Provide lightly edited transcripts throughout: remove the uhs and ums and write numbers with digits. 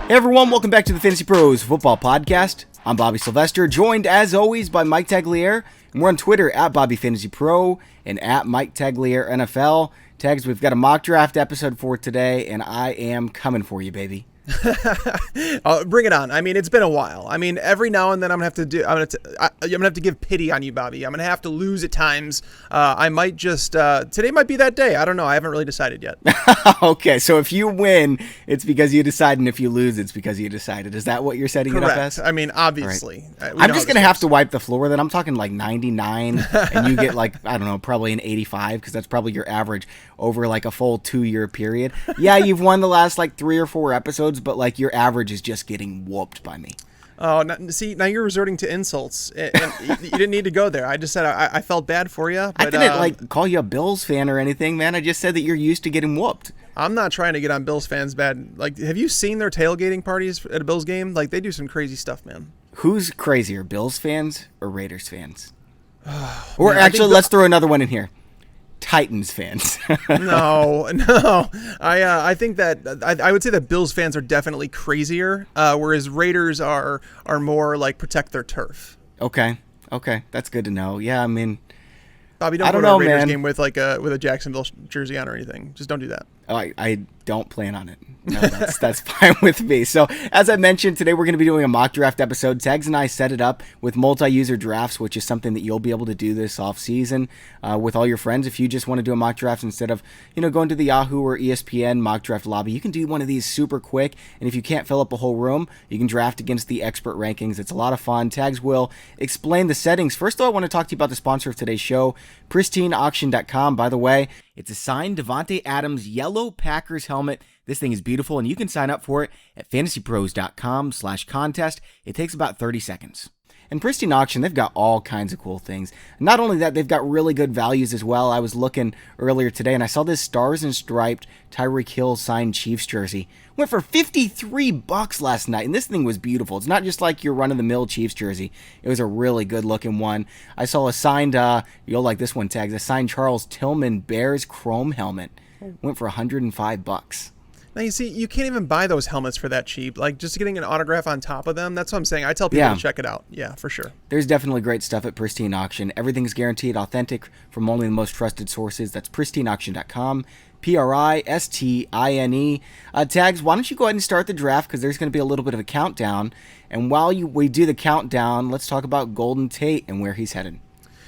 Hey everyone, welcome back to the Fantasy Pros Football Podcast. I'm Bobby Sylvester, joined as always by Mike Tagliere, and we're on Twitter at BobbyFantasyPro and at Mike Tagliere NFL. Tags, we've got a mock draft episode for today, and I am coming for you, baby. Bring it on. I mean, it's been a while. I mean, every now and then I'm gonna have to give pity on you, Bobby. I'm gonna have to lose at times. I might just today might be that day. I don't know. I haven't really decided yet. Okay, so if you win, it's because you decided, and if you lose, it's because you decided. Is that what you're setting it up as? I mean, obviously. Right. I'm just gonna have to wipe the floor. Then I'm talking like 99, and you get like I don't know, probably an 85 because that's probably your average over like a full 2-year period. Yeah, you've won the last like 3 or 4 episodes, but like your average is just getting whooped by me. Oh, see, now you're resorting to insults, and you didn't need to go there. I just said I felt bad for you. But, I didn't like call you a Bills fan or anything, man. I just said that you're used to getting whooped. I'm not trying to get on Bills fans bad. Like, have you seen their tailgating parties at a Bills game? Like, they do some crazy stuff, man. Who's crazier, Bills fans or Raiders fans? Or man, actually, let's throw another one in here. Titans fans. No. I think that I would say that Bills fans are definitely crazier, whereas Raiders are more like protect their turf. Okay, that's good to know. Yeah, I mean, Bobby, don't go to a Raiders game with a Jacksonville jersey on or anything. Just don't do that. Oh, I don't plan on it. No, that's fine with me. So, as I mentioned, today we're going to be doing a mock draft episode. Tags and I set it up with multi-user drafts, which is something that you'll be able to do this off-season with all your friends. If you just want to do a mock draft instead of going to the Yahoo or ESPN mock draft lobby, you can do one of these super quick. And if you can't fill up a whole room, you can draft against the expert rankings. It's a lot of fun. Tags will explain the settings. First, though, I want to talk to you about the sponsor of today's show, PristineAuction.com. By the way, it's a signed Davante Adams yellow Packers helmet. This thing is beautiful, and you can sign up for it at FantasyPros.com/contest. It takes about 30 seconds. And Pristine Auction, they've got all kinds of cool things. Not only that, they've got really good values as well. I was looking earlier today, and I saw this Stars and Striped Tyreek Hill signed Chiefs jersey. Went for $53 last night, and this thing was beautiful. It's not just like your run-of-the-mill Chiefs jersey. It was a really good-looking one. I saw a signed, you'll like this one, Tags, a signed Charles Tillman Bears chrome helmet. Went for $105. Now, you see, you can't even buy those helmets for that cheap. Like, just getting an autograph on top of them, that's what I'm saying. I tell people to check it out. Yeah, for sure. There's definitely great stuff at Pristine Auction. Everything's guaranteed authentic from only the most trusted sources. That's PristineAuction.com, PRISTINE. Tags, why don't you go ahead and start the draft, because there's going to be a little bit of a countdown. And while we do the countdown, let's talk about Golden Tate and where he's headed.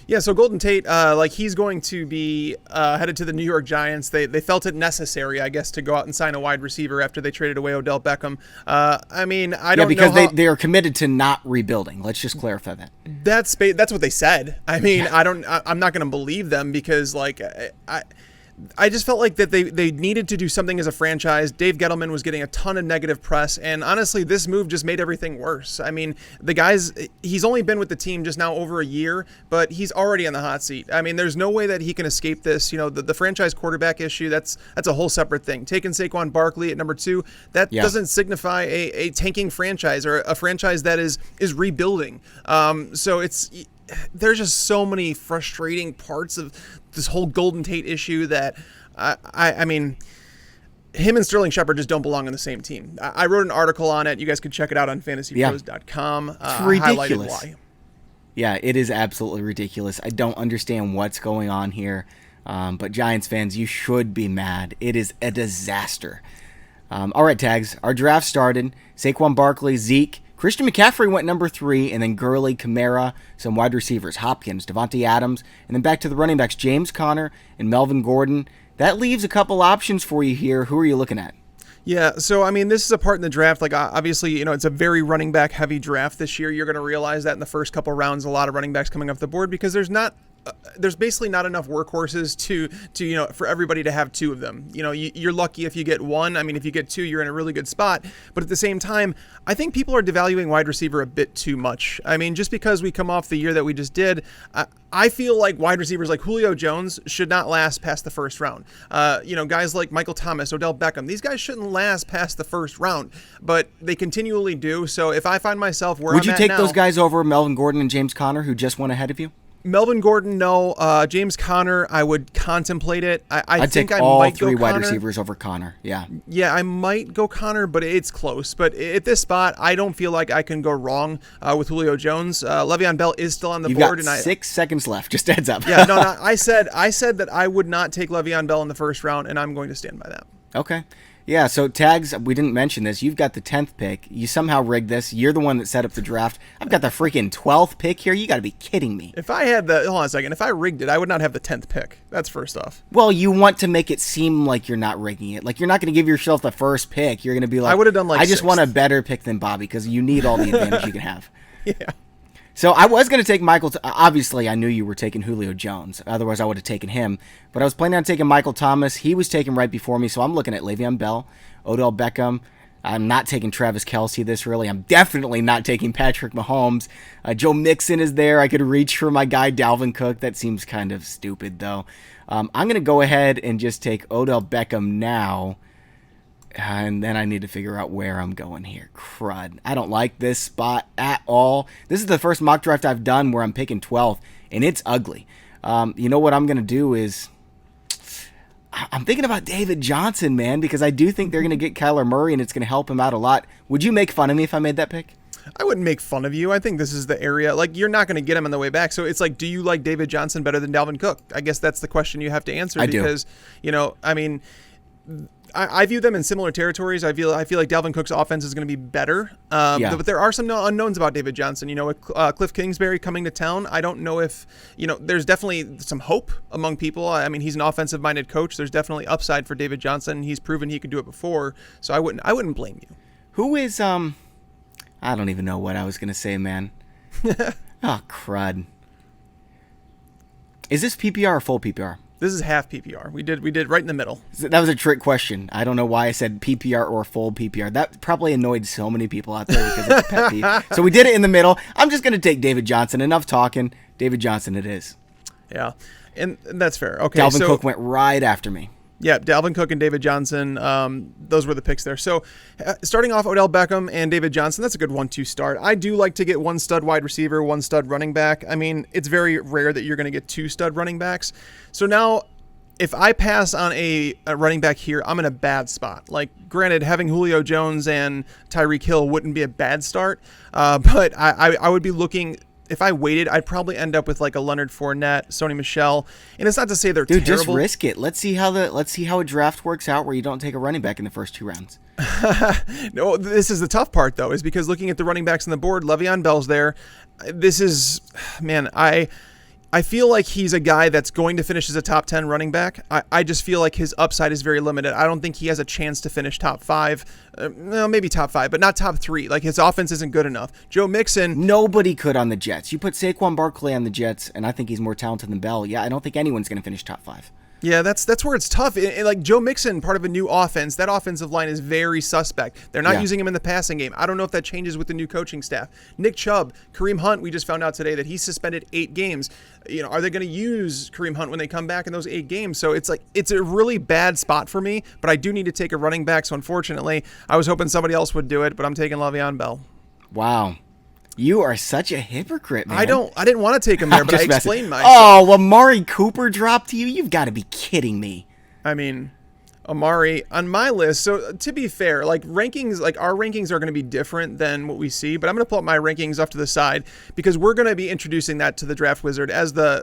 Yeah, so Golden Tate, he's going to be headed to the New York Giants. They felt it necessary, I guess, to go out and sign a wide receiver after they traded away Odell Beckham. I mean, I don't know. Yeah, because they are committed to not rebuilding. Let's just clarify that. That's what they said. I mean, I'm not going to believe them because, I just felt like that they needed to do something as a franchise. Dave Gettleman was getting a ton of negative press, and honestly, this move just made everything worse. I mean, he's only been with the team just now over a year, but he's already on the hot seat. I mean, there's no way that he can escape this. The franchise quarterback issue, that's a whole separate thing. Taking Saquon Barkley at number 2, that doesn't signify a tanking franchise or a franchise that is rebuilding. So there's just so many frustrating parts of this whole Golden Tate issue that I mean, him and Sterling Shepard just don't belong on the same team. I wrote an article on it. You guys could check it out on FantasyPros.com. It's ridiculous. Highlighted why. Yeah, it is absolutely ridiculous. I don't understand what's going on here. But Giants fans, you should be mad. It is a disaster. All right, Tags. Our draft started. Saquon Barkley, Zeke, Christian McCaffrey went number 3, and then Gurley, Kamara, some wide receivers, Hopkins, Davante Adams, and then back to the running backs, James Conner and Melvin Gordon. That leaves a couple options for you here. Who are you looking at? Yeah, so, I mean, this is a part in the draft, obviously, it's a very running back heavy draft this year. You're going to realize that in the first couple rounds, a lot of running backs coming off the board because there's basically not enough workhorses to for everybody to have 2 of them. You're lucky if you get 1. I mean, if you get 2, you're in a really good spot. But at the same time, I think people are devaluing wide receiver a bit too much. I mean, just because we come off the year that we just did, I feel like wide receivers like Julio Jones should not last past the first round. Guys like Michael Thomas, Odell Beckham, these guys shouldn't last past the first round, but they continually do. So if I find myself where would I'm you take now, those guys over Melvin Gordon and James Conner, who just went ahead of you? Melvin Gordon, no. James Conner, I would contemplate it. I'd think take I all might three go wide Conner. receivers over Connor. Yeah. Yeah, I might go Conner, but it's close. But at this spot, I don't feel like I can go wrong with Julio Jones. Le'Veon Bell is still on the You've board. got 6 seconds left. Just a heads up. Yeah, no, I said that I would not take Le'Veon Bell in the first round, and I'm going to stand by that. Okay. Yeah, so Tags, we didn't mention this. You've got the 10th pick. You somehow rigged this. You're the one that set up the draft. I've got the freaking 12th pick here. You got to be kidding me. If I had hold on a second. If I rigged it, I would not have the 10th pick. That's first off. Well, you want to make it seem like you're not rigging it. Like, you're not going to give yourself the first pick. You're going to be like, I would have done like I just 6th. want a better pick than Bobby because you need all the advantage you can have. Yeah. So I was going to take Michael. Obviously, I knew you were taking Julio Jones. Otherwise, I would have taken him. But I was planning on taking Michael Thomas. He was taken right before me, so I'm looking at Le'Veon Bell, Odell Beckham. I'm not taking Travis Kelce this early. I'm definitely not taking Patrick Mahomes. Joe Mixon is there. I could reach for my guy Dalvin Cook. That seems kind of stupid, though. I'm going to go ahead and just take Odell Beckham now. And then I need to figure out where I'm going here. Crud. I don't like this spot at all. This is the first mock draft I've done where I'm picking 12th, and it's ugly. You know what I'm going to do is I'm thinking about David Johnson, man, because I do think they're going to get Kyler Murray, and it's going to help him out a lot. Would you make fun of me if I made that pick? I wouldn't make fun of you. I think this is the area. Like, you're not going to get him on the way back. So it's like, do you like David Johnson better than Dalvin Cook? I guess that's the question you have to answer. I do. Because, I mean, I view them in similar territories. I feel like Dalvin Cook's offense is going to be better. But there are some unknowns about David Johnson. With Cliff Kingsbury coming to town, I don't know if, there's definitely some hope among people. I mean, he's an offensive-minded coach. There's definitely upside for David Johnson. He's proven he could do it before. So I wouldn't blame you. Who is, I don't even know what I was going to say, man. Oh, crud. Is this PPR or full PPR? This is half PPR. We did right in the middle. That was a trick question. I don't know why I said PPR or full PPR. That probably annoyed so many people out there because it's a pet peeve. So we did it in the middle. I'm just going to take David Johnson. Enough talking. David Johnson it is. Yeah, and that's fair. Okay, Dalvin Cook went right after me. Yeah, Dalvin Cook and David Johnson, those were the picks there. So starting off Odell Beckham and David Johnson, that's a good 1-2 start. I do like to get one stud wide receiver, one stud running back. I mean, it's very rare that you're going to get 2 stud running backs. So now if I pass on a running back here, I'm in a bad spot. Like, granted, having Julio Jones and Tyreek Hill wouldn't be a bad start, but I would be looking... If I waited, I'd probably end up with like a Leonard Fournette, Sony Michel, and it's not to say they're terrible. Dude, just risk it. Let's see how a draft works out where you don't take a running back in the first 2 rounds. No, this is the tough part though, is because looking at the running backs on the board, Le'Veon Bell's there. This is, man, I feel like he's a guy that's going to finish as a top 10 running back. I just feel like his upside is very limited. I don't think he has a chance to finish top 5. No, maybe top 5, but not top 3. Like, his offense isn't good enough. Joe Mixon. Nobody could on the Jets. You put Saquon Barkley on the Jets, and I think he's more talented than Bell. Yeah, I don't think anyone's going to finish top 5. Yeah, that's where it's tough. Like Joe Mixon, part of a new offense, that offensive line is very suspect. They're not using him in the passing game. I don't know if that changes with the new coaching staff. Nick Chubb, Kareem Hunt, we just found out today that he's suspended 8 games. Are they going to use Kareem Hunt when they come back in those 8 games? So it's a really bad spot for me, but I do need to take a running back. So unfortunately, I was hoping somebody else would do it, but I'm taking Le'Veon Bell. Wow. You are such a hypocrite, man. I didn't want to take him there, but I explained myself. Oh, Amari Cooper dropped to you? You've got to be kidding me. I mean, Amari on my list. So to be fair, like rankings, like our rankings are going to be different than what we see, but I'm going to pull up my rankings off to the side because we're going to be introducing that to the Draft Wizard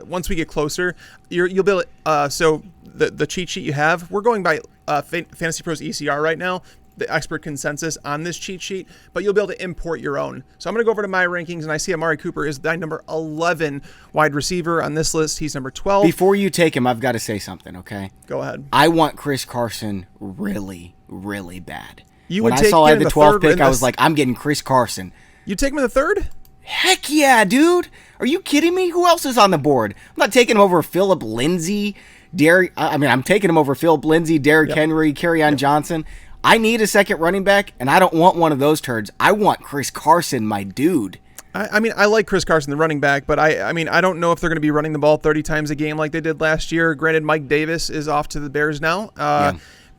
once we get closer. You'll be able to, so the cheat sheet you have, we're going by FantasyPros ECR right now, the expert consensus on this cheat sheet, but you'll be able to import your own. So I'm going to go over to my rankings, and I see Amari Cooper is the number 11 wide receiver on this list. He's number 12. Before you take him, I've got to say something, okay? Go ahead. I want Chris Carson really, really bad. When I saw I had the 12th pick, I was like, I'm getting Chris Carson. You take him in the 3rd? Heck yeah, dude. Are you kidding me? Who else is on the board? I'm not taking him over Phillip Lindsay, I'm taking him over Phillip Lindsay, Derrick Henry, Kerryon Johnson. I need a second running back, and I don't want one of those turds. I want Chris Carson, my dude. I mean, I like Chris Carson, the running back, but I mean, I don't know if they're going to be running the ball 30 times a game like they did last year. Granted, Mike Davis is off to the Bears now.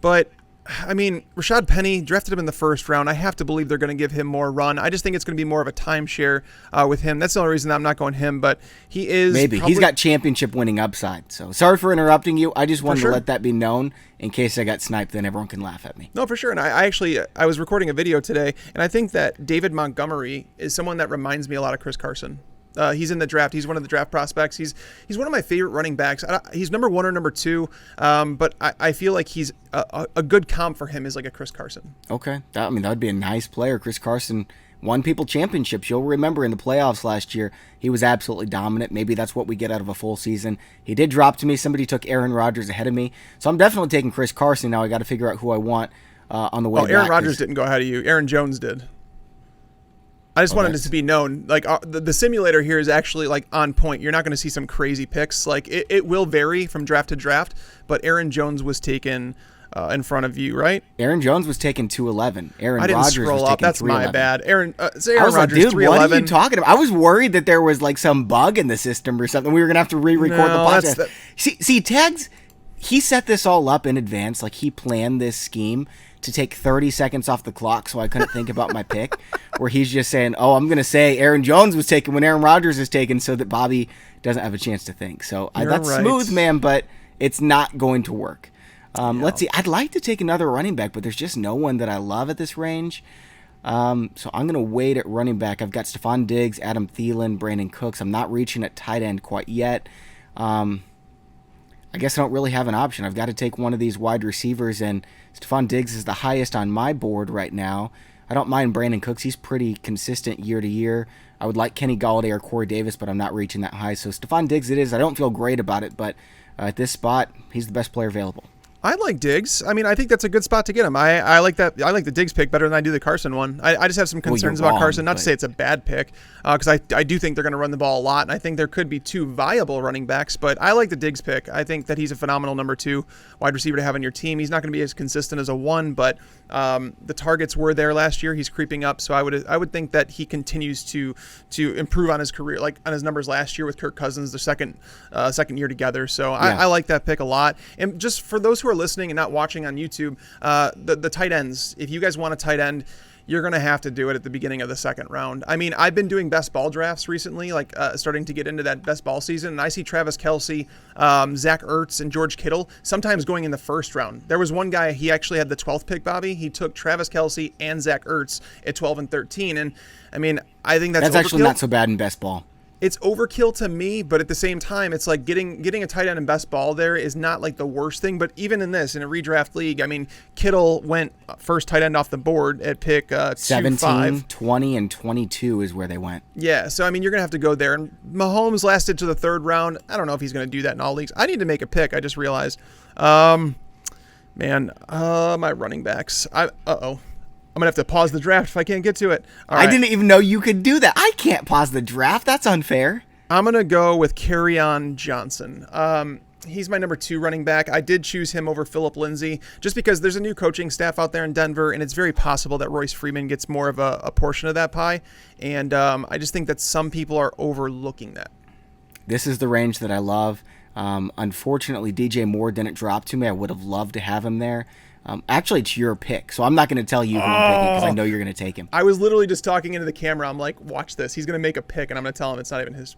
But I mean, Rashad Penny drafted him in the first round. I have to believe they're going to give him more run. I just think it's going to be more of a timeshare with him. That's the only reason I'm not going him, but he is He's got championship winning upside. So sorry for interrupting you. I just wanted to let that be known in case I got sniped, then everyone can laugh at me. No, for sure. And I was recording a video today, and I think that David Montgomery is someone that reminds me a lot of Chris Carson. He's in the draft. He's one of the draft prospects. He's one of my favorite running backs. He's number 1 or number 2, but I feel like he's a good comp for him is like a Chris Carson. Okay. That would be a nice player. Chris Carson won people championships. You'll remember in the playoffs last year, he was absolutely dominant. Maybe that's what we get out of a full season. He did drop to me. Somebody took Aaron Rodgers ahead of me. So I'm definitely taking Chris Carson. Now I got to figure out who I want on the way back. Aaron Rodgers didn't go ahead of you. Aaron Jones did. I just wanted it to be known, like the simulator here is actually like on point. You're not going to see some crazy picks. Like it will vary from draft to draft, but Aaron Jones was taken in front of you, right? Aaron Jones was taken 211. I didn't scroll up. That's my bad. Aaron Rodgers, dude, 311. what are you talking about? I was worried that there was like some bug in the system or something. We were going to have to re-record the podcast. See, Tags, he set this all up in advance. Like he planned this scheme to take 30 seconds off the clock so I couldn't think about my pick, where he's just saying, I'm going to say Aaron Jones was taken when Aaron Rodgers is taken so that Bobby doesn't have a chance to think. So that's right. Smooth, man, but it's not going to work. Let's see. I'd like to take another running back, but there's just no one that I love at this range. So I'm going to wait at running back. I've got Stephon Diggs, Adam Thielen, Brandon Cooks. I'm not reaching at tight end quite yet. I guess I don't really have an option. I've got to take one of these wide receivers, and Stephon Diggs is the highest on my board right now. I don't mind Brandon Cooks. He's pretty consistent year to year. I would like Kenny Golladay or Corey Davis, but I'm not reaching that high. So Stephon Diggs it is. I don't feel great about it, but at this spot, he's the best player available. I like Diggs. I mean, I think that's a good spot to get him. I like that. I like the Diggs pick better than I do the Carson one. I just have some concerns about Carson. Not to say it's a bad pick, because I do think they're going to run the ball a lot, and I think there could be 2 viable running backs. But I like the Diggs pick. I think that he's a phenomenal number 2 wide receiver to have on your team. He's not going to be as consistent as a 1, but the targets were there last year. He's creeping up, so I would think that he continues to improve on his career, like on his numbers last year with Kirk Cousins, the second year together. So I like that pick a lot. And just for those who are listening and not watching on YouTube, the tight ends, if you guys want a tight end, you're going to have to do it at the beginning of the second round. I mean, I've been doing best ball drafts recently, like starting to get into that best ball season, and I see Travis Kelce, Zach Ertz, and George Kittle sometimes going in the first round. There was one guy, he actually had the 12th pick, Bobby. He took Travis Kelce and Zach Ertz at 12 and 13, and I mean, I think that's actually not so bad in best ball. It's overkill to me, but at the same time, it's like getting a tight end in best ball there is not like the worst thing. But even in a redraft league, I mean, Kittle went first tight end off the board at pick 17, 20, and 22 is where they went. Yeah, so I mean, you're going to have to go there. And Mahomes lasted to the 3rd round. I don't know if he's going to do that in all leagues. I need to make a pick, I just realized. My running backs. I'm going to have to pause the draft if I can't get to it. All right. I didn't even know you could do that. I can't pause the draft. That's unfair. I'm going to go with Kerryon Johnson. He's my number 2 running back. I did choose him over Phillip Lindsay just because there's a new coaching staff out there in Denver, and it's very possible that Royce Freeman gets more of a portion of that pie. And I just think that some people are overlooking that. This is the range that I love. Unfortunately, DJ Moore didn't drop to me. I would have loved to have him there. Actually, it's your pick, so I'm not going to tell you who I'm picking because I know you're going to take him. I was literally just talking into the camera. I'm like, watch this. He's going to make a pick, and I'm going to tell him it's not even his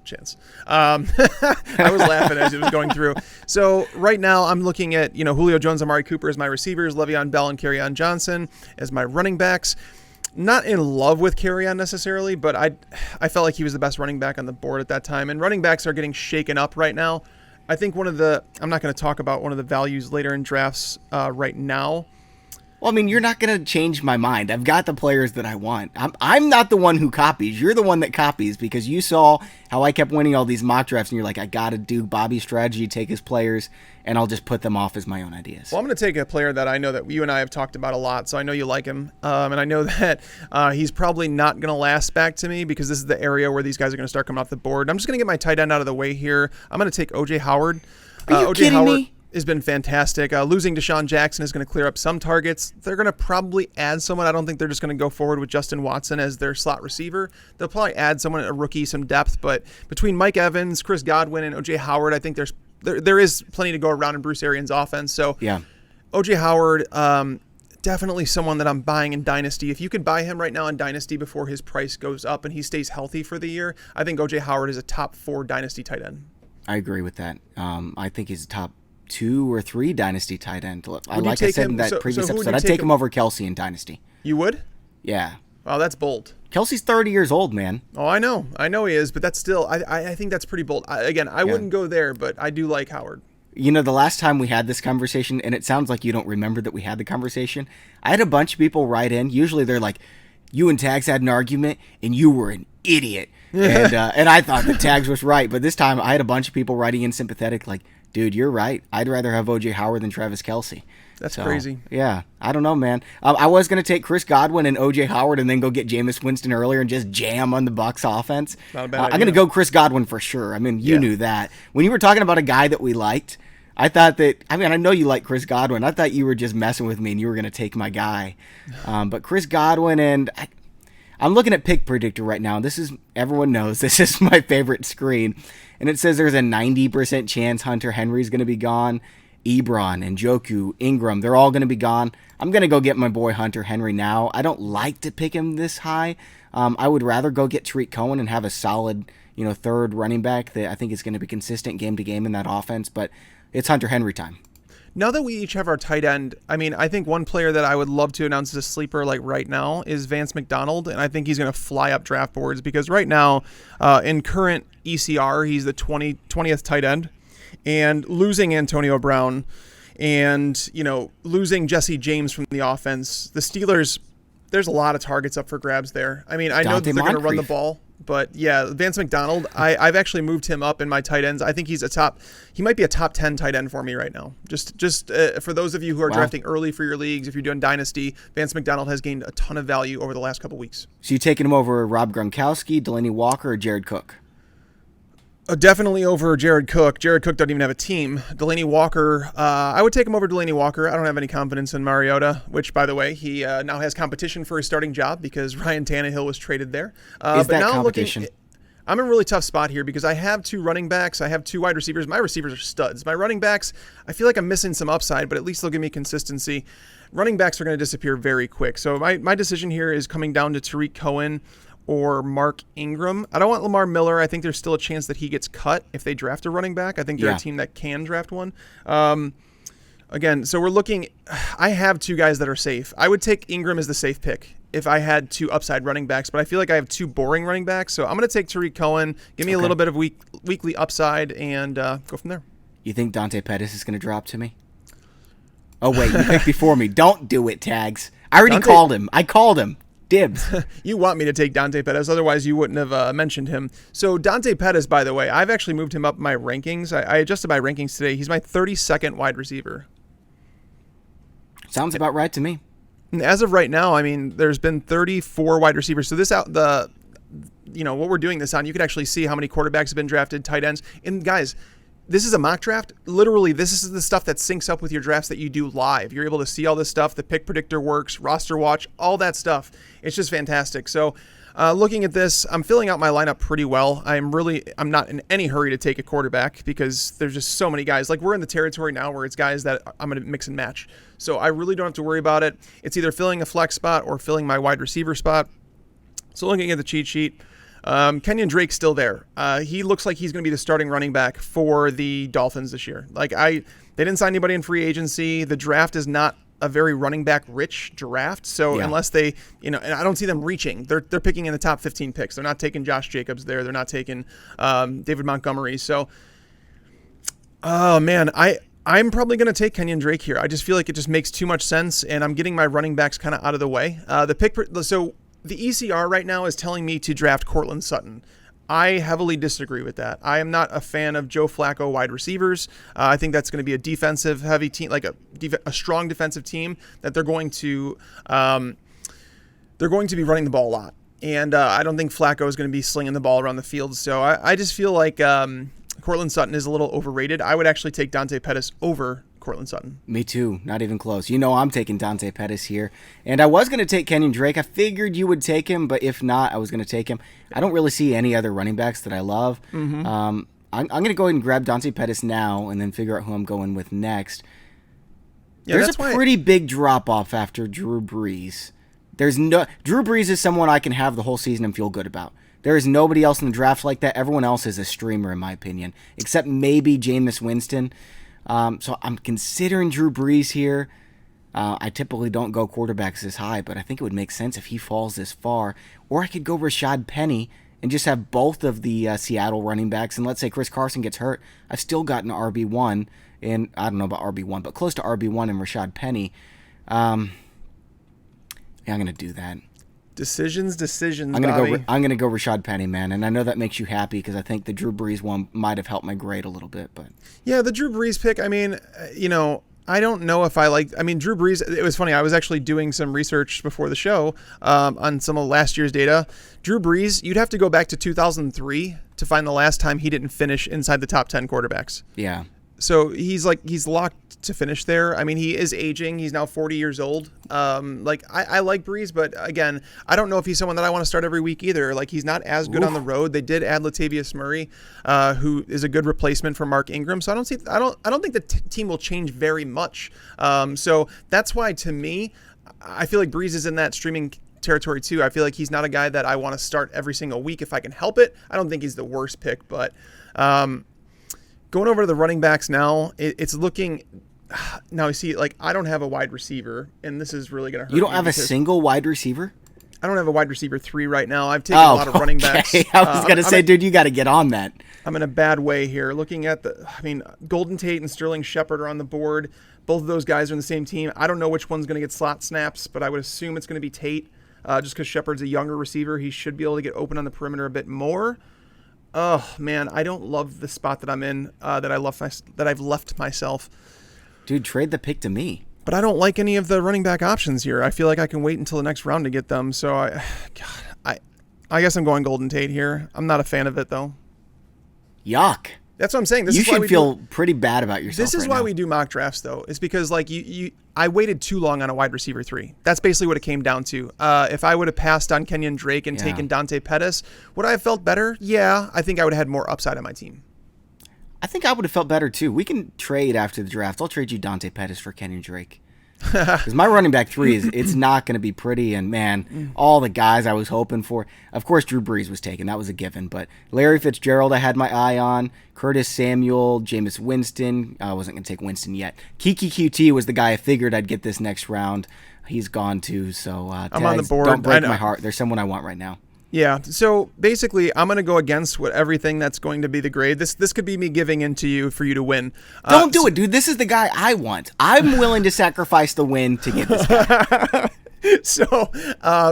chance. I was laughing as it was going through. So right now I'm looking at, Julio Jones, Amari Cooper as my receivers, Le'Veon Bell and Kerryon Johnson as my running backs. Not in love with Kerryon necessarily, but I felt like he was the best running back on the board at that time. And running backs are getting shaken up right now. I think I'm not going to talk about one of the values later in drafts right now. Well, I mean, you're not going to change my mind. I've got the players that I want. I'm not the one who copies. You're the one that copies because you saw how I kept winning all these mock drafts, and you're like, I got to do Bobby's strategy, take his players, and I'll just put them off as my own ideas. Well, I'm going to take a player that I know that you and I have talked about a lot, so I know you like him, and I know that he's probably not going to last back to me because this is the area where these guys are going to start coming off the board. I'm just going to get my tight end out of the way here. I'm going to take O.J. Howard. Are you kidding me? Has been fantastic. Losing Deshaun Jackson is going to clear up some targets. They're going to probably add someone. I don't think they're just going to go forward with Justin Watson as their slot receiver. They'll probably add someone, a rookie, some depth. But between Mike Evans, Chris Godwin, and O.J. Howard, I think there is plenty to go around in Bruce Arians' offense. So yeah, OJ Howard, definitely someone that I'm buying in Dynasty. If you could buy him right now in Dynasty before his price goes up and he stays healthy for the year, I think OJ Howard is a top 4 Dynasty tight end. I agree with that. I think he's a top 2 or 3 Dynasty tight end. Like I said him, in that previous episode, I'd take take him over Kelsey in Dynasty. You would? Yeah. Wow, that's bold. Kelsey's 30 years old, man. Oh, I know he is, but that's still, I think that's pretty bold. I wouldn't go there, but I do like Howard. You know, the last time we had this conversation, and it sounds like you don't remember that we had the conversation, I had a bunch of people write in. Usually they're like, you and Tags had an argument, and you were an idiot. And I thought that Tags was right. But this time I had a bunch of people writing in sympathetic, like, dude, you're right. I'd rather have O.J. Howard than Travis Kelce. That's crazy. Yeah, I don't know, man. I was going to take Chris Godwin and O.J. Howard and then go get Jameis Winston earlier and just jam on the Bucs offense. Not a bad idea. I'm going to go Chris Godwin for sure. I mean, you knew that. When you were talking about a guy that we liked, I thought that, I know you like Chris Godwin. I thought you were just messing with me and you were going to take my guy. But Chris Godwin, and I'm looking at Pick Predictor right now. Everyone knows, this is my favorite screen. And it says there's a 90% chance Hunter Henry's going to be gone. Ebron, Njoku, Ingram, they're all going to be gone. I'm going to go get my boy Hunter Henry now. I don't like to pick him this high. I would rather go get Tariq Cohen and have a solid, third running back that I think is going to be consistent game to game in that offense. But it's Hunter Henry time. Now that we each have our tight end, I think one player that I would love to announce as a sleeper like right now is Vance McDonald, and I think he's going to fly up draft boards because right now, in current ECR, he's the 20th tight end, and losing Antonio Brown and, losing Jesse James from the offense, the Steelers, there's a lot of targets up for grabs there. I know that they're going to run the ball. But yeah, Vance McDonald, I've actually moved him up in my tight ends. I think he might be a top 10 tight end for me right now. Just for those of you who are drafting early for your leagues, if you're doing Dynasty, Vance McDonald has gained a ton of value over the last couple weeks. So you taking him over Rob Gronkowski, Delaney Walker, or Jared Cook? Definitely over Jared Cook. Jared Cook doesn't even have a team. Delaney Walker, I would take him over Delaney Walker. I don't have any confidence in Mariota, which, by the way, he now has competition for his starting job because Ryan Tannehill was traded there. Is that competition? I'm in a really tough spot here because I have 2 running backs. I have 2 wide receivers. My receivers are studs. My running backs, I feel like I'm missing some upside, but at least they'll give me consistency. Running backs are going to disappear very quick. So my decision here is coming down to Tariq Cohen or Mark Ingram. I don't want Lamar Miller. I think there's still a chance that he gets cut if they draft a running back. I think they're a team that can draft one. Again, so we're looking. I have 2 guys that are safe. I would take Ingram as the safe pick if I had 2 upside running backs, but I feel like I have 2 boring running backs. So I'm going to take Tariq Cohen, give me a little bit of weekly upside, and go from there. You think Dante Pettis is going to drop to me? Oh, wait, you picked before me. Don't do it, Tags. I already called him. I called him. Dibs. You want me to take Dante Pettis, otherwise you wouldn't have mentioned him. So Dante Pettis, by the way, I've actually moved him up in my rankings. I adjusted my rankings today. He's my 32nd wide receiver. Sounds about right to me. And as of right now, there's been 34 wide receivers. So what we're doing this on, you could actually see how many quarterbacks have been drafted, tight ends. And guys, this is a mock draft. Literally, this is the stuff that syncs up with your drafts that you do live. You're able to see all this stuff. The pick predictor works, roster watch, all that stuff. It's just fantastic. So looking at this, I'm filling out my lineup pretty well. I'm not in any hurry to take a quarterback because there's just so many guys. Like, we're in the territory now where it's guys that I'm going to mix and match. So I really don't have to worry about it. It's either filling a flex spot or filling my wide receiver spot. So looking at the cheat sheet, Kenyon Drake's still there. He looks like he's going to be the starting running back for the Dolphins this year. They didn't sign anybody in free agency. The draft is not a very running back rich draft. So unless they, and I don't see them reaching, they're picking in the top 15 picks. They're not taking Josh Jacobs there. They're not taking David Montgomery. So, oh man, I'm probably going to take Kenyon Drake here. I just feel like it just makes too much sense, and I'm getting my running backs kind of out of the way. The ECR right now is telling me to draft Courtland Sutton. I heavily disagree with that. I am not a fan of Joe Flacco wide receivers. I think that's going to be a defensive heavy team, like a strong defensive team that they're going to be running the ball a lot. And I don't think Flacco is going to be slinging the ball around the field. So I just feel like Courtland Sutton is a little overrated. I would actually take Dante Pettis over Courtland Sutton. Me too. Not even close. I'm taking Dante Pettis here. And I was going to take Kenyon Drake. I figured you would take him, but if not, I was going to take him. I don't really see any other running backs that I love. Mm-hmm. I'm going to go ahead and grab Dante Pettis now and then figure out who I'm going with next. Yeah, There's a pretty big drop off after Drew Brees. Drew Brees is someone I can have the whole season and feel good about. There is nobody else in the draft like that. Everyone else is a streamer, in my opinion, except maybe Jameis Winston. So I'm considering Drew Brees here. I typically don't go quarterbacks this high, but I think it would make sense if he falls this far. Or I could go Rashad Penny and just have both of the Seattle running backs. And let's say Chris Carson gets hurt. I've still got an RB1, and I don't know about RB1, but close to RB1 and Rashad Penny. Yeah, I'm going to do that. Decisions. I'm gonna go Rashad Penny, man, and I know that makes you happy because I think the Drew Brees one might have helped my grade a little bit, but yeah, the Drew Brees pick. I mean, I don't know if I like. I mean, Drew Brees. It was funny. I was actually doing some research before the show on some of last year's data. Drew Brees, you'd have to go back to 2003 to find the last time he didn't finish inside the top 10 quarterbacks. Yeah. So he's locked to finish there. I mean, he is aging. He's now 40 years old. I like Brees, but again, I don't know if he's someone that I want to start every week either. Like, he's not as good on the road. They did add Latavius Murray, who is a good replacement for Mark Ingram. So I don't think the team will change very much. So that's why, to me, I feel like Brees is in that streaming territory too. I feel like he's not a guy that I want to start every single week if I can help it. I don't think he's the worst pick, but going over to the running backs now, it's looking. Now, you see, like, I don't have a wide receiver, and this is really going to hurt. You don't have a single wide receiver? I don't have a wide receiver 3 right now. I've taken a lot of running backs. I was going to say, dude, you got to get on that. I'm in a bad way here. Looking at Golden Tate and Sterling Shepard are on the board. Both of those guys are in the same team. I don't know which one's going to get slot snaps, but I would assume it's going to be Tate, just because Shepard's a younger receiver. He should be able to get open on the perimeter a bit more. Oh man, I don't love the spot that I'm in. That I've left myself. Dude, trade the pick to me. But I don't like any of the running back options here. I feel like I can wait until the next round to get them. So I guess I'm going Golden Tate here. I'm not a fan of it though. Yuck. That's what I'm saying. You should feel pretty bad about yourself. This is why we do mock drafts though. It's because like I waited too long on a wide receiver 3. That's basically what it came down to. If I would have passed on Kenyon Drake and taken Dante Pettis, would I have felt better? Yeah, I think I would have had more upside on my team. I think I would have felt better too. We can trade after the draft. I'll trade you Dante Pettis for Kenyon Drake. Because my running back 3 it's not going to be pretty. And man, all the guys I was hoping for. Of course, Drew Brees was taken. That was a given. But Larry Fitzgerald, I had my eye on. Curtis Samuel, Jameis Winston. I wasn't going to take Winston yet. Kiki QT was the guy I figured I'd get this next round. He's gone too. So I'm on the board. Don't break my heart. There's someone I want right now. Yeah, so basically, I'm going to go against everything that's going to be the grade. This could be me giving in to you for you to win. Don't do it, dude. This is the guy I want. I'm willing to sacrifice the win to get this guy. So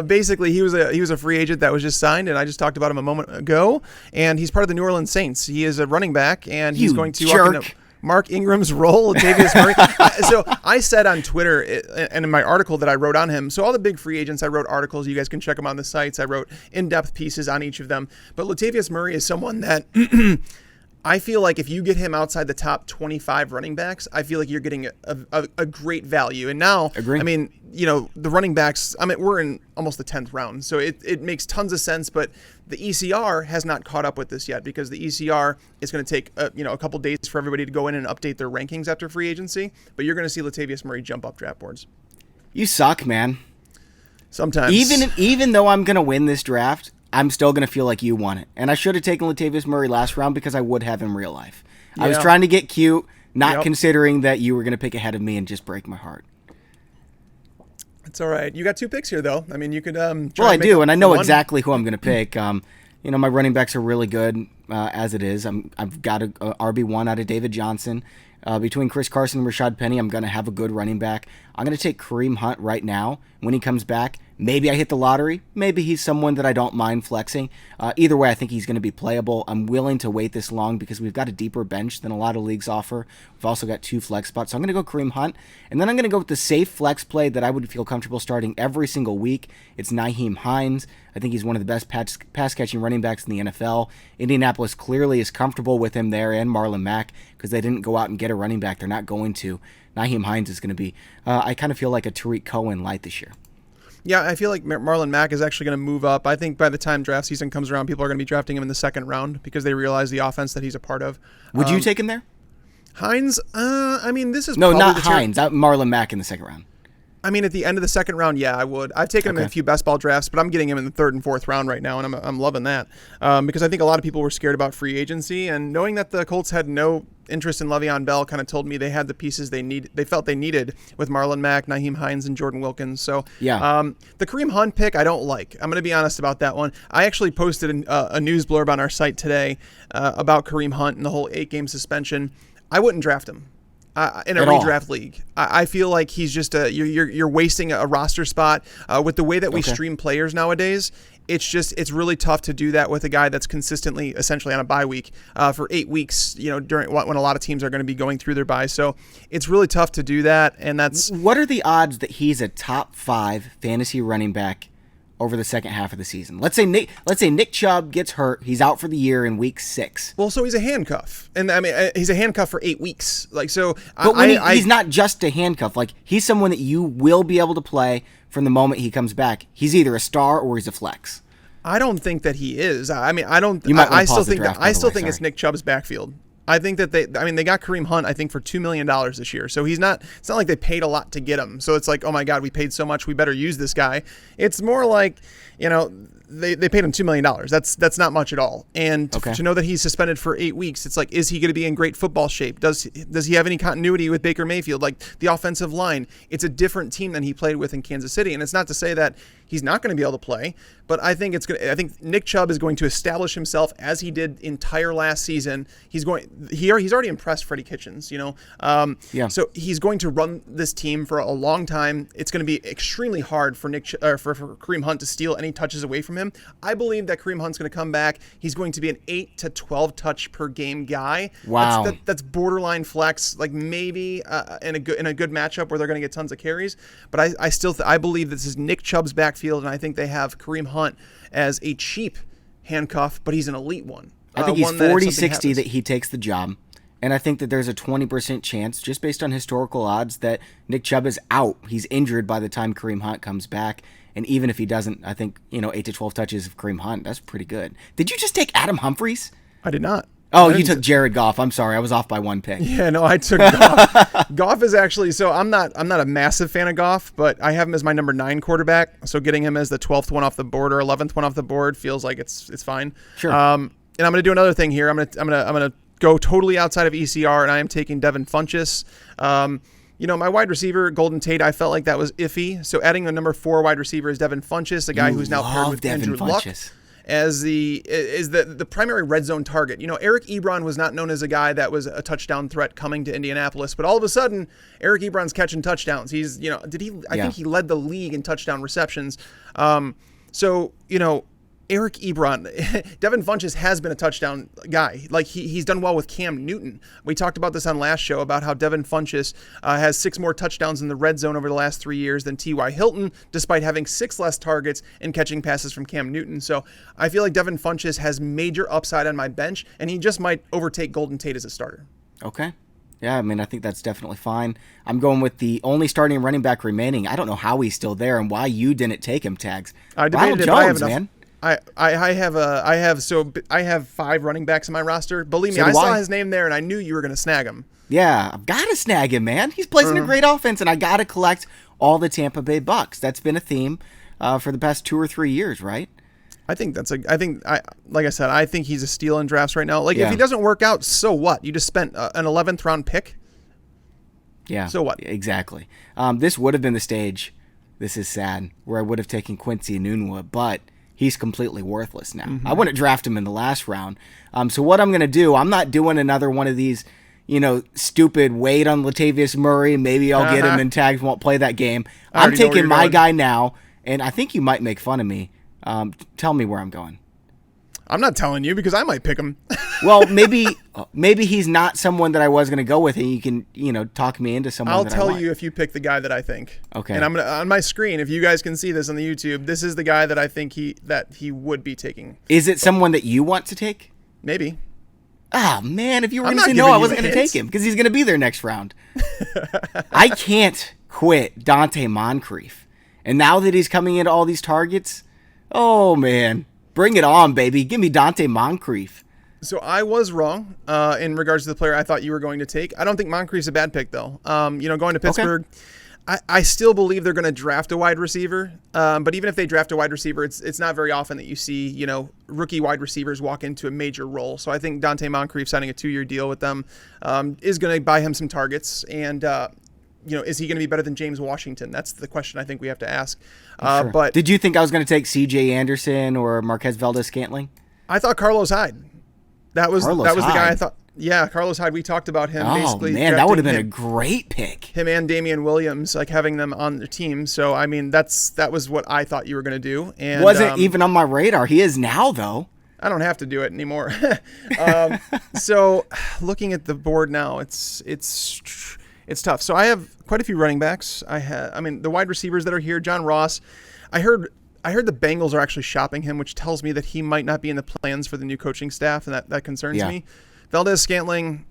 basically, he was a free agent that was just signed, and I just talked about him a moment ago. And he's part of the New Orleans Saints. He is a running back, and he's going to walk into Mark Ingram's role, Latavius Murray. So I said on Twitter and in my article that I wrote on him, so all the big free agents, I wrote articles. You guys can check them on the sites. I wrote in-depth pieces on each of them. But Latavius Murray is someone that I feel like if you get him outside the top 25 running backs, I feel like you're getting a great value. And now, Agreed. I mean, the running backs, we're in almost the 10th round. So it makes tons of sense, but the ECR has not caught up with this yet because the ECR is going to take a couple days for everybody to go in and update their rankings after free agency. But you're going to see Latavius Murray jump up draft boards. You suck, man. Sometimes. Even though I'm going to win this draft, I'm still going to feel like you won it. And I should have taken Latavius Murray last round because I would have in real life. Yeah. I was trying to get cute, not considering that you were going to pick ahead of me and just break my heart. It's all right. You got 2 picks here, though. I mean, you could. Well, I do, and I know exactly who I'm going to pick. My running backs are really good as it is. I've got a RB1 out of David Johnson. Between Chris Carson and Rashad Penny, I'm going to have a good running back. I'm going to take Kareem Hunt right now. When he comes back, maybe I hit the lottery. Maybe he's someone that I don't mind flexing. Either way, I think he's going to be playable. I'm willing to wait this long because we've got a deeper bench than a lot of leagues offer. We've also got 2 flex spots. So I'm going to go Kareem Hunt. And then I'm going to go with the safe flex play that I would feel comfortable starting every single week. It's Nyheim Hines. I think he's one of the best pass-catching running backs in the NFL. Indianapolis clearly is comfortable with him there and Marlon Mack because they didn't go out and get a running back. They're not going to. Nyheim Hines is going to be, I kind of feel like a Tariq Cohen light this year. Yeah, I feel like Marlon Mack is actually going to move up. I think by the time draft season comes around, people are going to be drafting him in the 2nd round because they realize the offense that he's a part of. Would you take him there? Hines, I mean, this is No, probably not Hines. Marlon Mack in the second round. I mean, at the end of the second round, yeah, I would. I've taken him in a few best ball drafts, but I'm getting him in the third and fourth round right now, and I'm loving that because I think a lot of people were scared about free agency, and knowing that the Colts had no interest in Le'Veon Bell kind of told me they had the pieces they felt they needed with Marlon Mack, Nyheim Hines, and Jordan Wilkins. So yeah, the Kareem Hunt pick I don't like. I'm going to be honest about that one. I actually posted a news blurb on our site today about Kareem Hunt and the whole 8-game suspension. I wouldn't draft him. In a redraft league, I feel like he's just you're wasting a roster spot with the way that we stream players nowadays. It's really tough to do that with a guy that's consistently essentially on a bye week for 8 weeks. During when a lot of teams are going to be going through their bye, so it's really tough to do that. And that's what are the odds that he's a top 5 fantasy running back over the second half of the season? Let's say Nick Chubb gets hurt. He's out for the year in week 6. Well, so he's a handcuff. And I mean, he's a handcuff for 8 weeks. Like, so but he's not just a handcuff. Like, he's someone that you will be able to play from the moment he comes back. He's either a star or he's a flex. I don't think that he is. I mean, I don't. I still think it's Nick Chubb's backfield. I think that they got Kareem Hunt, I think, for $2 million this year. So it's not like they paid a lot to get him. So it's like, oh my God, we paid so much, we better use this guy. It's more like, they paid him $2 million. That's not much at all. And to know that he's suspended for 8 weeks, it's like, is he going to be in great football shape? Does he have any continuity with Baker Mayfield? Like the offensive line, it's a different team than he played with in Kansas City. And it's not to say that he's not going to be able to play, but I think Nick Chubb is going to establish himself as he did entire last season. He's already impressed Freddie Kitchens, So he's going to run this team for a long time. It's going to be extremely hard for for Kareem Hunt to steal any touches away from him. I believe that Kareem Hunt's going to come back. He's going to be an 8 to 12 touch per game guy. Wow, that's borderline flex, like maybe in a good matchup where they're going to get tons of carries. But I believe this is Nick Chubb's backfield, and I think they have Kareem Hunt as a cheap handcuff, but he's an elite one. I think he's 40-60 that he takes the job. And I think that there's a 20% chance, just based on historical odds, that Nick Chubb is out. He's injured by the time Kareem Hunt comes back. And even if he doesn't, I think, 8 to 12 touches of Kareem Hunt, that's pretty good. Did you just take Adam Humphries? I did not. Oh, you took Jared Goff. I'm sorry. I was off by 1 pick. Yeah, no, I took Goff. Goff is actually, so I'm not a massive fan of Goff, but I have him as my number 9 quarterback. So getting him as the 12th one off the board or 11th one off the board feels like it's fine. Sure. And I'm going to do another thing here. I'm going to go totally outside of ECR, and I am taking Devin Funchess. My wide receiver, Golden Tate, I felt like that was iffy. So adding a number 4 wide receiver is Devin Funchess, a guy who's now paired with Andrew Luck as the primary red zone target. Eric Ebron was not known as a guy that was a touchdown threat coming to Indianapolis, but all of a sudden, Eric Ebron's catching touchdowns. He's, I think he led the league in touchdown receptions. Eric Ebron, Devin Funchess has been a touchdown guy. Like he's done well with Cam Newton. We talked about this on last show about how Devin Funchess has 6 more touchdowns in the red zone over the last 3 years than T.Y. Hilton, despite having 6 less targets and catching passes from Cam Newton. So I feel like Devin Funchess has major upside on my bench, and he just might overtake Golden Tate as a starter. Okay. Yeah, I mean, I think that's definitely fine. I'm going with the only starting running back remaining. I don't know how he's still there and why you didn't take him, Tags. I debated Ronald Jones, man. I have 5 running backs in my roster. Believe me, I saw his name there, and I knew you were going to snag him. Yeah, I've got to snag him, man. He's playing a great offense, and I got to collect all the Tampa Bay Bucks. That's been a theme for the past 2 or 3 years, right? I think I think he's a steal in drafts right now. Like if he doesn't work out, so what? You just spent an 11th round pick. Yeah. So what? Exactly. This would have been the stage. This is sad, where I would have taken Quincy Enunwa, but he's completely worthless now. Mm-hmm. I wouldn't draft him in the last round. So what I'm going to do, I'm not doing another one of these, stupid wait on Latavius Murray. Maybe I'll get him and Tags won't play that game. I'm taking my guy now, and I think you might make fun of me. Tell me where I'm going. I'm not telling you because I might pick him. Well, maybe he's not someone that I was going to go with, and you can, talk me into someone. I'll tell you if you pick the guy that I think. Okay. And I'm gonna on my screen. If you guys can see this on the YouTube, this is the guy that I think he would be taking. Is it someone that you want to take? Maybe. Ah, man! If you were going to say no, I wasn't going to take him because he's going to be there next round. I can't quit Dante Moncrief, and now that he's coming into all these targets, oh man. Bring it on, baby. Give me Dante Moncrief. So I was wrong in regards to the player I thought you were going to take. I don't think Moncrief's a bad pick, though. Going to Pittsburgh, I still believe they're going to draft a wide receiver. But even if they draft a wide receiver, it's not very often that you see, rookie wide receivers walk into a major role. So I think Dante Moncrief signing a 2-year deal with them is going to buy him some targets. And, is he going to be better than James Washington? That's the question I think we have to ask. Sure. But did you think I was going to take C.J. Anderson or Marquez Valdez-Scantling? I thought Carlos Hyde. That was the guy I thought. Yeah, Carlos Hyde. We talked about him. Oh man, that would have been a great pick. Him and Damian Williams, like having them on their team. So I mean, that was what I thought you were going to do. And wasn't even on my radar. He is now, though. I don't have to do it anymore. So looking at the board now, it's tough. So I have quite a few running backs. The wide receivers that are here. John Ross. I heard the Bengals are actually shopping him, which tells me that he might not be in the plans for the new coaching staff, and that concerns me. Valdez-Scantling,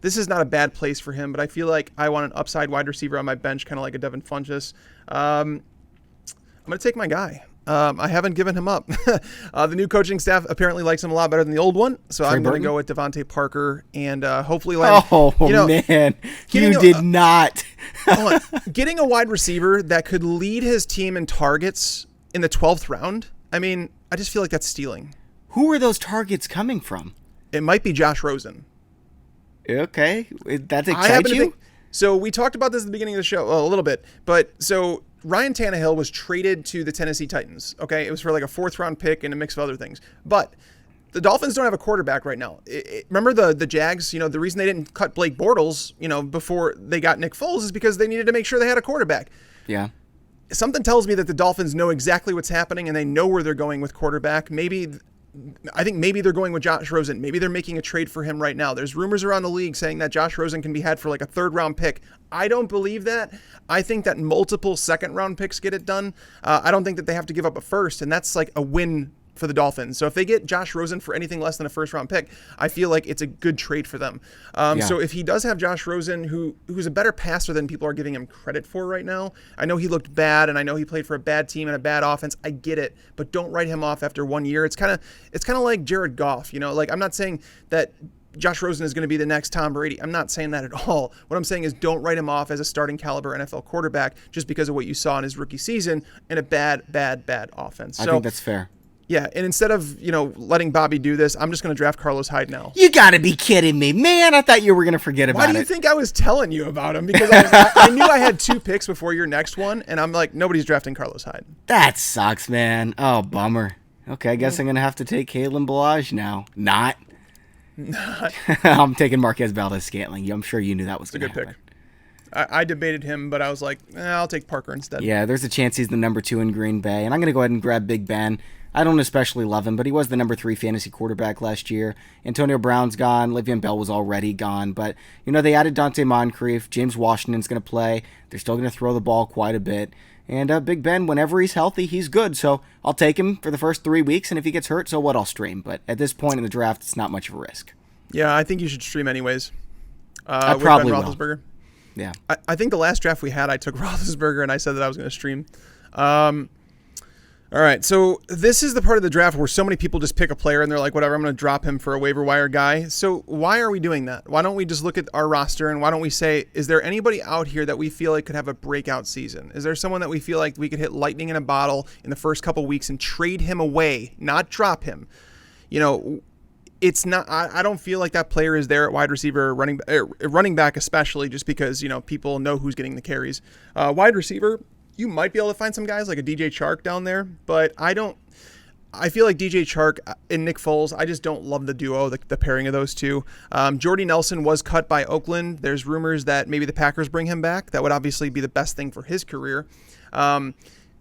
this is not a bad place for him, but I feel like I want an upside wide receiver on my bench, kind of like a Devin Funchess. I'm going to take my guy. I haven't given him up. The new coaching staff apparently likes him a lot better than the old one, so I'm going to go with Davante Parker and hopefully land. Oh, man. You did not. Getting a wide receiver that could lead his team in targets in the 12th round, I just feel like that's stealing. Who are those targets coming from? It might be Josh Rosen. Okay. That excites you? So we talked about this at the beginning of the show a little bit, but so Ryan Tannehill was traded to the Tennessee Titans. Okay. It was for like a 4th round pick and a mix of other things, but the Dolphins don't have a quarterback right now. Remember the Jags, the reason they didn't cut Blake Bortles, before they got Nick Foles is because they needed to make sure they had a quarterback. Yeah. Something tells me that the Dolphins know exactly what's happening and they know where they're going with quarterback. I think maybe they're going with Josh Rosen. Maybe they're making a trade for him right now. There's rumors around the league saying that Josh Rosen can be had for like a 3rd round pick. I don't believe that. I think that multiple 2nd round picks get it done. I don't think that they have to give up a 1st, and that's like a win for the Dolphins. So if they get Josh Rosen for anything less than a 1st round pick, I feel like it's a good trade for them. So if he does have Josh Rosen, who's a better passer than people are giving him credit for right now, I know he looked bad and I know he played for a bad team and a bad offense. I get it, but don't write him off after 1 year. It's kind of like Jared Goff, like I'm not saying that Josh Rosen is going to be the next Tom Brady. I'm not saying that at all. What I'm saying is don't write him off as a starting caliber NFL quarterback just because of what you saw in his rookie season in a bad offense. I think that's fair. Yeah, and instead of, letting Bobby do this, I'm just going to draft Carlos Hyde now. You got to be kidding me. Man, I thought you were going to forget about it. Why do you think I was telling you about him? Because I knew I had 2 picks before your next one, and I'm like, nobody's drafting Carlos Hyde. That sucks, man. Oh, bummer. Okay, I guess I'm going to have to take Kalen Ballage now. Not. I'm taking Marquez Valdez-Scantling. I'm sure you knew that was going to happen. It's a good pick. I debated him, but I was like, I'll take Parker instead. Yeah, there's a chance he's the number 2 in Green Bay, and I'm going to go ahead and grab Big Ben. I don't especially love him, but he was the number 3 fantasy quarterback last year. Antonio Brown's gone. Le'Veon Bell was already gone. But, they added Dante Moncrief. James Washington's going to play. They're still going to throw the ball quite a bit. And Big Ben, whenever he's healthy, he's good. So I'll take him for the first 3 weeks, and if he gets hurt, so what, I'll stream. But at this point in the draft, it's not much of a risk. Yeah, I think you should stream anyways. I probably will. Roethlisberger. Yeah. I think the last draft we had, I took Roethlisberger, and I said that I was going to stream. All right, so this is the part of the draft where so many people just pick a player and they're like, whatever, I'm going to drop him for a waiver wire guy. So why are we doing that? Why don't we just look at our roster and why don't we say, is there anybody out here that we feel like could have a breakout season? Is there someone that we feel like we could hit lightning in a bottle in the first couple weeks and trade him away, not drop him? It's not. I don't feel like that player is there at wide receiver, running back, especially just because people know who's getting the carries. Wide receiver, you might be able to find some guys like a DJ Chark down there, but I don't. I feel like DJ Chark and Nick Foles, I just don't love the duo, the pairing of those two. Jordy Nelson was cut by Oakland. There's rumors that maybe the Packers bring him back. That would obviously be the best thing for his career.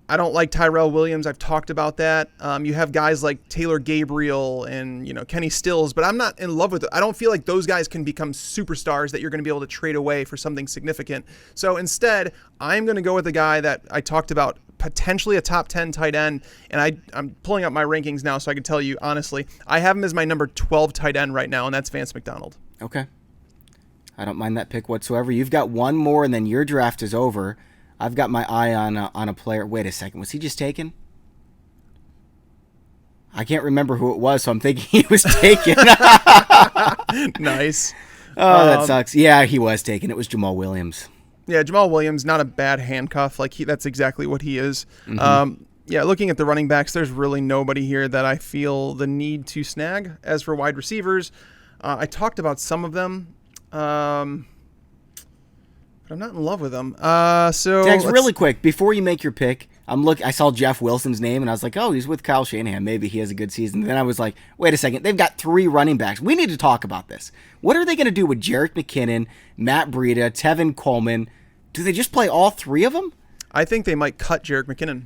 I don't like Tyrell Williams. I've talked about that. You have guys like Taylor Gabriel and Kenny Stills, but I'm not in love with it. I don't feel like those guys can become superstars that you're going to be able to trade away for something significant. So instead, I'm going to go with a guy that I talked about, potentially a top 10 tight end, and I'm pulling up my rankings now so I can tell you honestly. I have him as my number 12 tight end right now, and that's Vance McDonald. Okay. I don't mind that pick whatsoever. You've got one more, and then your draft is over. I've got my eye on a player. Wait a second. Was he just taken? I can't remember who it was, so I'm thinking he was taken. Nice. Oh, that sucks. Yeah, he was taken. It was Jamal Williams. Yeah, Jamal Williams, not a bad handcuff. That's exactly what he is. Yeah, looking at the running backs, there's really nobody here that I feel the need to snag. As for wide receivers, I talked about some of them, but I'm not in love with them. Tex, really quick, before you make your pick, I saw Jeff Wilson's name, and I was like, oh, he's with Kyle Shanahan. Maybe he has a good season. Then I was like, wait a second. They've got 3 running backs. We need to talk about this. What are they going to do with Jerick McKinnon, Matt Breida, Tevin Coleman? Do they just play all 3 of them? I think they might cut Jerick McKinnon.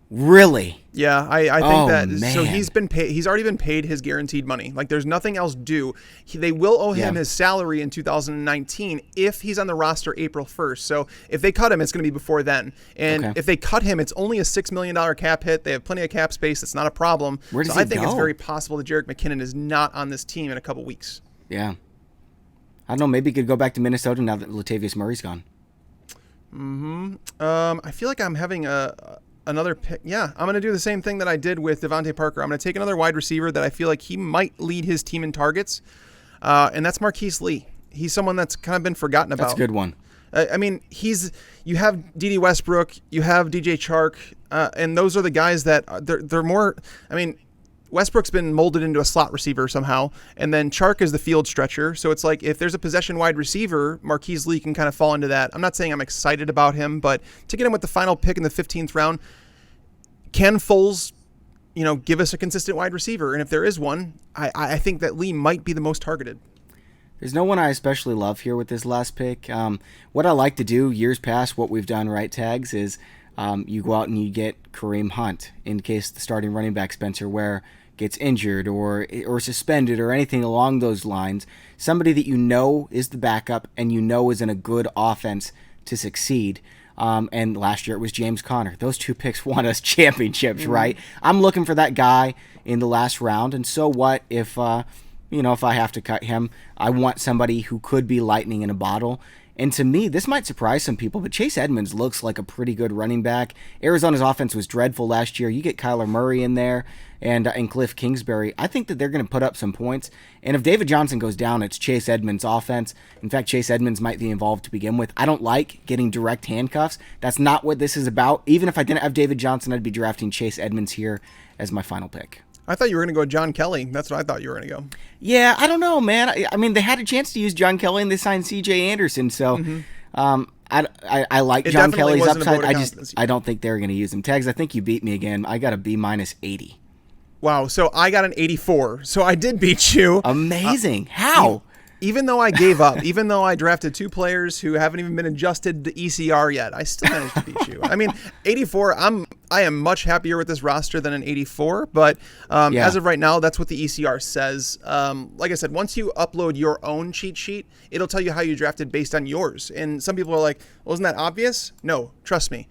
Really? Yeah, I think that. Man. So he's been paid. He's already been paid his guaranteed money. Like, there's nothing else due. They will owe him his salary in 2019 if he's on the roster April 1st. So if they cut him, it's going to be before then. And if they cut him, it's only a $6 million cap hit. They have plenty of cap space. It's not a problem. Where does so he I think go? It's very possible that Jerick McKinnon is not on this team in a couple weeks. Yeah. I don't know. Maybe he could go back to Minnesota now that Latavius Murray's gone. I feel like I'm having another pick. Yeah, I'm going to do the same thing that I did with Davante Parker. I'm going to take another wide receiver that I feel like he might lead his team in targets, and that's Marquise Lee. He's someone that's kind of been forgotten about. That's a good one. I mean, you have D.D. Westbrook, you have D.J. Chark, and those are the guys that they're more. I mean, Westbrook's been molded into a slot receiver somehow, and then Chark is the field stretcher. So it's like if there's a possession wide receiver, Marquise Lee can kind of fall into that. I'm not saying I'm excited about him, but to get him with the final pick in the 15th round, can Foles, give us a consistent wide receiver? And if there is one, I think that Lee might be the most targeted. There's no one I especially love here with this last pick. What I like to do years past, what we've done, right, Tags, is you go out and you get Kareem Hunt in case the starting running back Spencer Ware gets injured or suspended or anything along those lines. Somebody that is the backup and is in a good offense to succeed. And last year it was James Conner. Those 2 picks won us championships, right? I'm looking for that guy in the last round. And so what if I have to cut him? I want somebody who could be lightning in a bottle. And to me, this might surprise some people, but Chase Edmonds looks like a pretty good running back. Arizona's offense was dreadful last year. You get Kyler Murray in there and Cliff Kingsbury. I think that they're going to put up some points. And if David Johnson goes down, it's Chase Edmonds' offense. In fact, Chase Edmonds might be involved to begin with. I don't like getting direct handcuffs. That's not what this is about. Even if I didn't have David Johnson, I'd be drafting Chase Edmonds here as my final pick. I thought you were going to go John Kelly. That's what I thought you were going to go. Yeah, I don't know, man. I mean, they had a chance to use John Kelly, and they signed C.J. Anderson. So, I like John Kelly's upside. I don't think they're going to use him. Tags, I think you beat me again. I got a B minus 80. Wow. So I got an 84. So I did beat you. Amazing. How? Even though I gave up, even though I drafted 2 players who haven't even been adjusted to ECR yet, I still managed to beat you. I mean, 84, I am much happier with this roster than an 84, but as of right now, that's what the ECR says. Like I said, once you upload your own cheat sheet, it'll tell you how you drafted based on yours. And some people are like, well, isn't that obvious? No, trust me.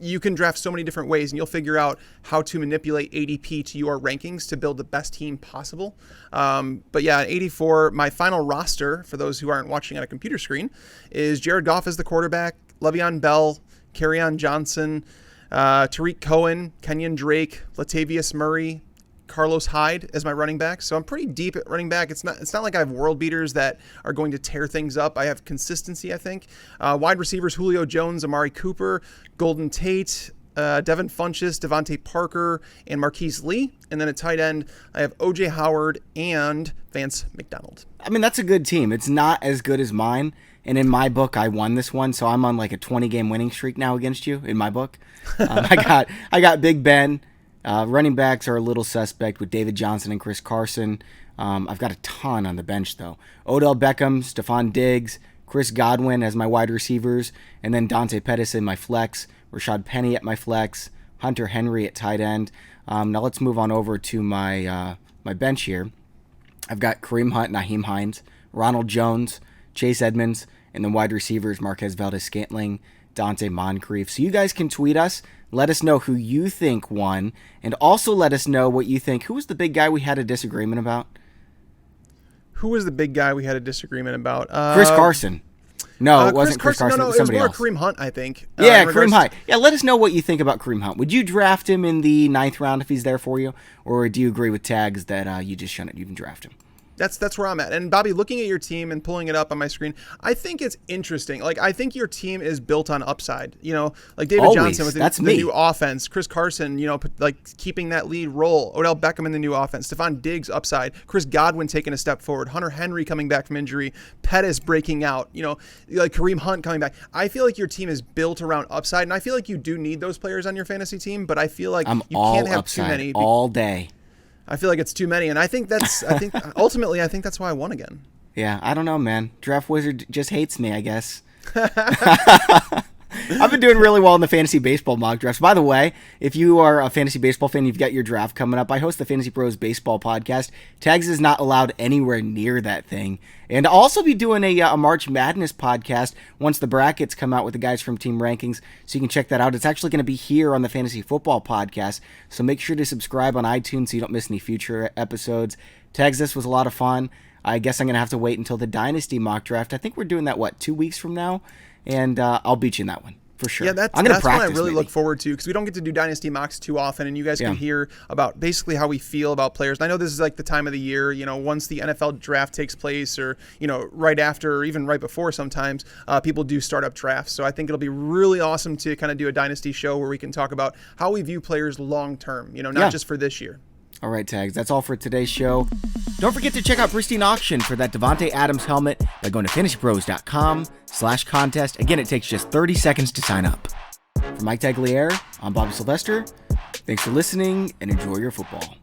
You can draft so many different ways, and you'll figure out how to manipulate ADP to your rankings to build the best team possible. But yeah, 84, my final roster, for those who aren't watching on a computer screen, is Jared Goff as the quarterback, Le'Veon Bell, Kerryon Johnson, Tariq Cohen, Kenyon Drake, Latavius Murray, Carlos Hyde as my running back. So I'm pretty deep at running back. It's not like I have world beaters that are going to tear things up. I have consistency, I think. Wide receivers, Julio Jones, Amari Cooper, Golden Tate, Devin Funchess, Davante Parker, and Marquise Lee. And then at tight end, I have O.J. Howard and Vance McDonald. I mean, that's a good team. It's not as good as mine. And in my book, I won this one, so I'm on like a 20-game winning streak now against you in my book. I got Big Ben. Running backs are a little suspect with David Johnson and Chris Carson. I've got a ton on the bench, though. Odell Beckham, Stephon Diggs, Chris Godwin as my wide receivers, and then Dante Pettis in my flex, Rashad Penny at my flex, Hunter Henry at tight end. Now let's move on over to my bench here. I've got Kareem Hunt, Naheem Hines, Ronald Jones, Chase Edmonds, and then wide receivers Marquez Valdes-Scantling, Dante Moncrief. So you guys can tweet us. Let us know who you think won, and also let us know what you think. Who was the big guy we had a disagreement about? Who was the big guy we had a disagreement about? Chris Carson. No, it wasn't Chris Carson. No, it was it was somebody more else. Kareem Hunt, I think. Yeah, Kareem Hunt. Yeah, let us know what you think about Kareem Hunt. Would you draft him in the 9th round if he's there for you? Or do you agree with Tags that you just shouldn't even draft him? That's where I'm at. And Bobby, looking at your team and pulling it up on my screen, I think it's interesting. Like, I think your team is built on upside. You know, like David Johnson with the new offense, Chris Carson, you know, like keeping that lead role, Odell Beckham in the new offense, Stephon Diggs upside, Chris Godwin taking a step forward, Hunter Henry coming back from injury, Pettis breaking out, you know, like Kareem Hunt coming back. I feel like your team is built around upside, and I feel like you do need those players on your fantasy team, but I feel like you can't have too many all day. I feel like it's too many, and I think ultimately that's why I won again. Yeah, I don't know, man. Draft Wizard just hates me, I guess. I've been doing really well in the fantasy baseball mock drafts. By the way, if you are a fantasy baseball fan, you've got your draft coming up. I host the Fantasy Pros baseball podcast. Tags is not allowed anywhere near that thing. And I'll also be doing a March Madness podcast once the brackets come out with the guys from Team Rankings, so you can check that out. It's actually going to be here on the Fantasy Football podcast, so make sure to subscribe on iTunes so you don't miss any future episodes. Tags, this was a lot of fun. I guess I'm going to have to wait until the Dynasty mock draft. I think we're doing that, 2 weeks from now? And I'll beat you in that one. For sure. Yeah, that's what I really look forward to, because we don't get to do Dynasty mocks too often, and you guys can hear about basically how we feel about players. And I know this is like the time of the year, you know, once the NFL draft takes place, or, you know, right after, or even right before sometimes, people do start up drafts. So I think it'll be really awesome to kind of do a Dynasty show where we can talk about how we view players long term, you know, not just for this year. All right, Tags, that's all for today's show. Don't forget to check out Pristine Auction for that Davante Adams helmet by going to fantasypros.com/contest. Again, it takes just 30 seconds to sign up. For Mike Tagliere, I'm Bobby Sylvester. Thanks for listening, and enjoy your football.